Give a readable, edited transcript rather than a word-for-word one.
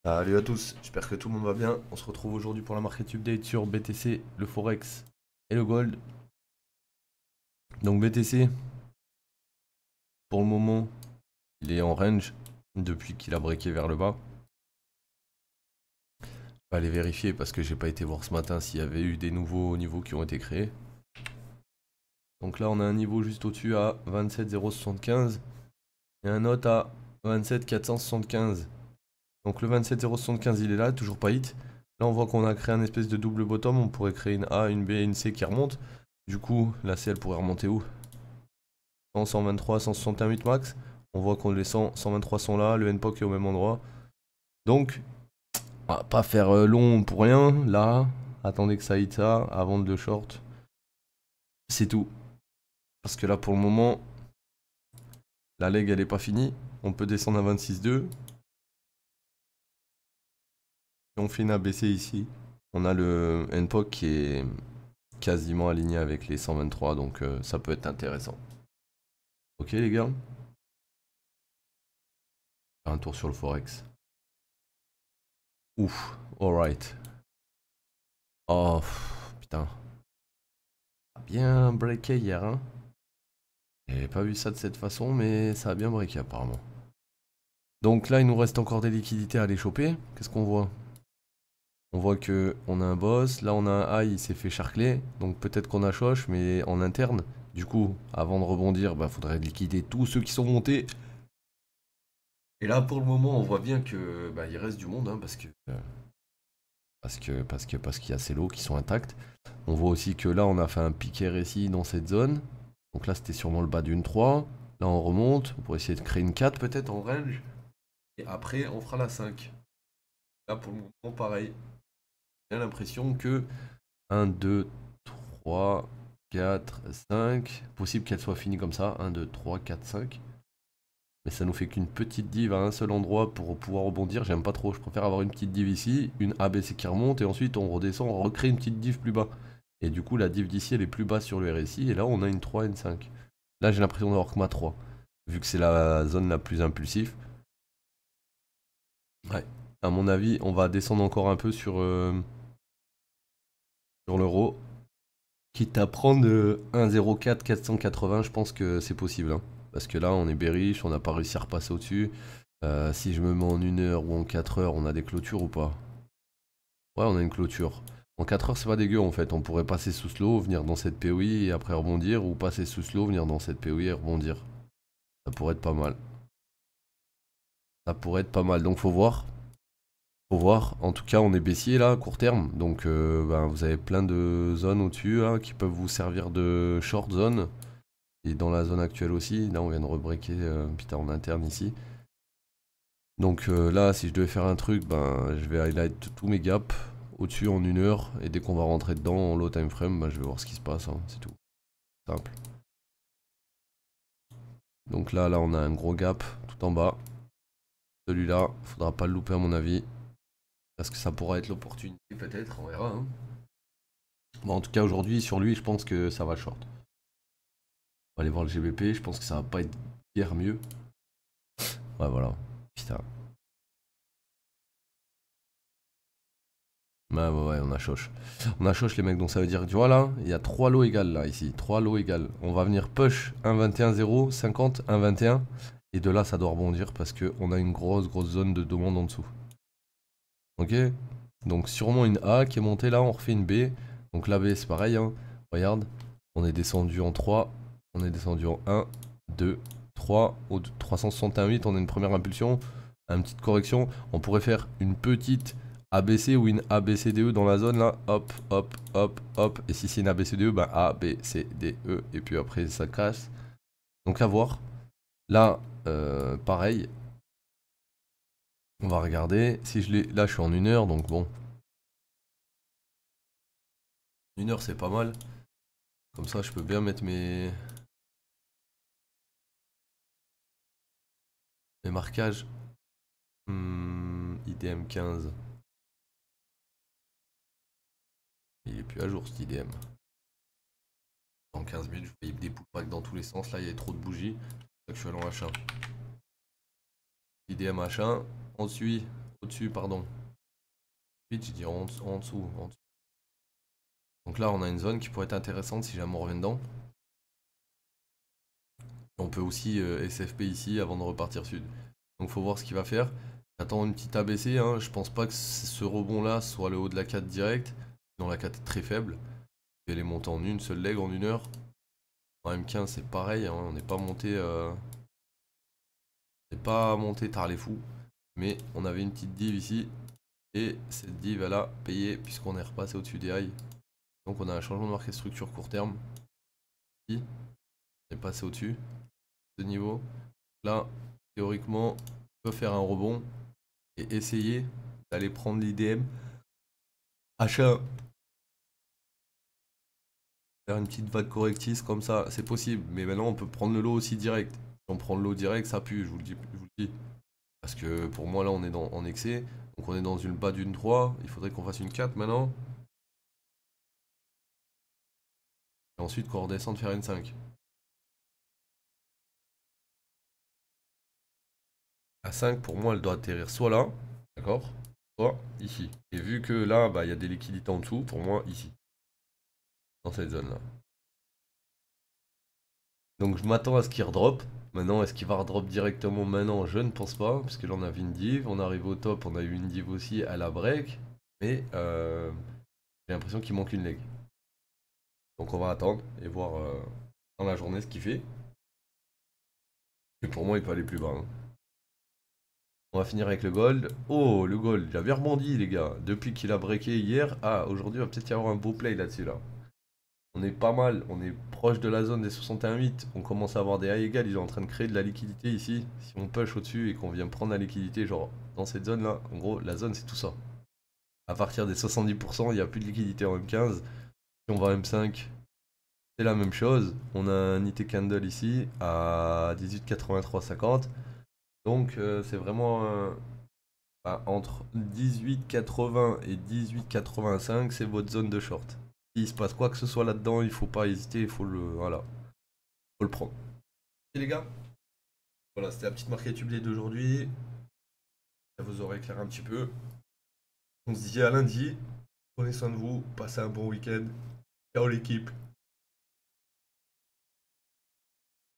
Salut à tous, j'espère que tout le monde va bien. On se retrouve aujourd'hui pour la market update sur BTC, le Forex et le Gold. Donc BTC, pour le moment, il est en range depuis qu'il a breaké vers le bas. Je vais aller vérifier parce que j'ai pas été voir ce matin s'il y avait eu des nouveaux niveaux qui ont été créés. Donc là on a un niveau juste au-dessus à 27,075 et un autre à 27,475. Donc le 27,075 il est là, toujours pas hit. Là on voit qu'on a créé un espèce de double bottom, on pourrait créer une A, une B et une C qui remontent. Du coup, la C elle pourrait remonter où? 100, 123, 168 max. On voit qu'on les 100, 123 sont là, le NPOC est au même endroit. Donc, on va pas faire long pour rien. Là, attendez que ça hit ça avant de le short. C'est tout. Parce que là pour le moment, la leg elle est pas finie. On peut descendre à 26,2. Si on fait une ABC ici, on a le NPOC qui est quasiment aligné avec les 123, donc ça peut être intéressant. Ok les gars, faire un tour sur le Forex. Ouf, alright. Oh, putain. Bien breaké hier, hein. J'avais pas vu ça de cette façon, mais ça a bien breaké apparemment. Donc là, il nous reste encore des liquidités à aller choper. Qu'est-ce qu'on voit? On voit que on a un boss. Là, on a un high, il s'est fait charcler. Donc peut-être qu'on a choche, mais en interne. Du coup, avant de rebondir, bah, faudrait liquider tous ceux qui sont montés. Et là, pour le moment, on voit bien que bah, il reste du monde, hein, parce qu'il y a ces lots qui sont intacts. On voit aussi que là, on a fait un piqué récit dans cette zone. Donc là, c'était sûrement le bas d'une 3. Là, on remonte. On pourrait essayer de créer une 4 peut-être en range. Et après, on fera la 5. Là, pour le moment, pareil. J'ai l'impression que 1, 2, 3, 4, 5. Possible qu'elle soit finie comme ça. 1, 2, 3, 4, 5. Mais ça nous fait qu'une petite div à un seul endroit pour pouvoir rebondir. J'aime pas trop. Je préfère avoir une petite div ici, une ABC qui remonte, et ensuite on redescend, on recrée une petite div plus bas. Et du coup, la div d'ici, elle est plus basse sur le RSI. Et là, on a une 3, une 5. Là, j'ai l'impression d'avoir que ma 3. Vu que c'est la zone la plus impulsive. Ouais. À mon avis, on va descendre encore un peu sur l'euro. Quitte à prendre 1,04 480, je pense que c'est possible, hein. Parce que là, on est bearish, on n'a pas réussi à repasser au-dessus. Si je me mets en 1 heure ou en 4 heures, on a des clôtures ou pas? Ouais, on a une clôture. En 4 heures, c'est pas dégueu en fait. On pourrait passer sous slow, venir dans cette POI et après rebondir. Ou passer sous slow, venir dans cette POI et rebondir. Ça pourrait être pas mal. Ça pourrait être pas mal. Donc faut voir. Faut voir. En tout cas, on est baissier là, court terme. Donc ben, vous avez plein de zones au-dessus là, qui peuvent vous servir de short zone. Et dans la zone actuelle aussi. Là, on vient de rebreaker putain, en interne ici. Donc là, si je devais faire un truc, ben, je vais highlight tous mes gaps au-dessus en 1 heure. Et dès qu'on va rentrer dedans en low time frame, ben, je vais voir ce qui se passe, hein, c'est tout. Simple. Donc là, on a un gros gap tout en bas. Celui-là, faudra pas le louper à mon avis. Parce que ça pourra être l'opportunité peut-être, on verra, hein. Bon, en tout cas, aujourd'hui, sur lui, je pense que ça va short. On va aller voir le GBP, je pense que ça va pas être guère mieux. Ouais, voilà. Putain. Ouais, on a choche. On a choche les mecs, donc ça veut dire, tu vois là, il y a 3 lots égales là, ici. 3 lots égales. On va venir push 1,21, 0, 50, 1,21. Et de là, ça doit rebondir parce qu'on a une grosse zone de demande en dessous. Ok? Donc sûrement une A qui est montée là, on refait une B. Donc la B c'est pareil, hein. Regarde, on est descendu en 3. On est descendu en 1, 2, 3. Au 368, on a une première impulsion. Une petite correction. On pourrait faire une petite ABC ou une ABCDE dans la zone là. Hop, hop, hop, hop. Et si c'est une ABCDE, ben A, B, C, D, E. Et puis après ça casse. Donc à voir. Là, pareil. On va regarder. Si je l'ai. Là je suis en 1 heure, donc bon. 1 heure c'est pas mal. Comme ça je peux bien mettre mes marquages. IDM 15. Il est plus à jour cet IDM. Dans 15 minutes, je fais des pullbacks dans tous les sens. Là, il y a trop de bougies. C'est pour ça que je suis allé en H1. IDM H1. Ensuite, Au-dessus, pardon. Vite, j'ai dit en dessous, en dessous. Donc là, on a une zone qui pourrait être intéressante si jamais on revient dedans. On peut aussi SFP ici avant de repartir sud. Donc faut voir ce qu'il va faire. J'attends une petite ABC, hein. Je pense pas que ce rebond là soit le haut de la 4 direct. Non, la 4 est très faible. Elle est montée en une seule leg en 1 heure. En M15 c'est pareil, hein. On n'est pas monté tard les fous. Mais on avait une petite div ici. Et cette div elle a payé puisqu'on est repassé au-dessus des highs. Donc on a un changement de marqué structure court terme. Ici. On est passé au-dessus de niveau. Là, théoriquement, on peut faire un rebond et essayer d'aller prendre l'IDM. Achat. Faire une petite vague correctrice comme ça, c'est possible. Mais maintenant, on peut prendre le lot aussi direct. Si on prend le lot direct, ça pue, je vous le dis. Parce que pour moi, là, on est en excès. Donc on est dans une bas d'une 3. Il faudrait qu'on fasse une 4 maintenant. Et ensuite qu'on redescende faire une 5. À 5, pour moi, elle doit atterrir soit là, d'accord, soit ici. Et vu que là, bah, il y a des liquidités en dessous, pour moi, ici. Dans cette zone-là. Donc je m'attends à ce qu'il redrop. Maintenant, est-ce qu'il va redrop directement maintenant? Je ne pense pas, parce que là on avait une div, on arrive au top, on a eu une div aussi à la break. Mais j'ai l'impression qu'il manque une leg. Donc on va attendre et voir dans la journée ce qu'il fait. Et pour moi, il peut aller plus bas, hein. On va finir avec le gold. Oh, le gold, j'avais rebondi les gars. Depuis qu'il a breaké hier. Ah, aujourd'hui, il va peut-être y avoir un beau play là-dessus là. On est pas mal, on est proche de la zone des 61,8. On commence à avoir des high égales, ils sont en train de créer de la liquidité ici. Si on push au-dessus et qu'on vient prendre la liquidité, genre dans cette zone là, en gros, la zone c'est tout ça. À partir des 70%, il n'y a plus de liquidité en M15. Si on va en M5, c'est la même chose. On a un IT candle ici à 18,8350. Donc c'est vraiment entre 18,80 et 18,85, c'est votre zone de short. S'il se passe quoi que ce soit là-dedans, il faut pas hésiter, il faut voilà, faut le prendre. Et les gars, voilà, c'était la petite market update d'aujourd'hui. Ça vous aurait éclairé un petit peu. On se dit à lundi. Prenez soin de vous, passez un bon week-end. Ciao l'équipe.